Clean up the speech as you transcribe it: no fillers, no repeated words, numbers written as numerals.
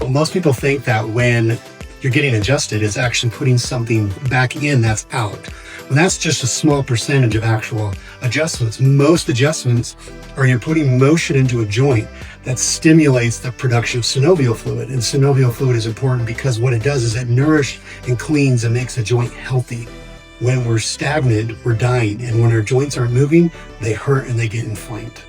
most people think that when you're getting adjusted, it's actually putting something back in that's out. Well, that's just a small percentage of actual adjustments. Most adjustments are you're putting motion into a joint that stimulates the production of synovial fluid. And synovial fluid is important because what it does is it nourishes and cleans and makes a joint healthy. When we're stagnant, we're dying. And when our joints aren't moving, they hurt and they get inflamed.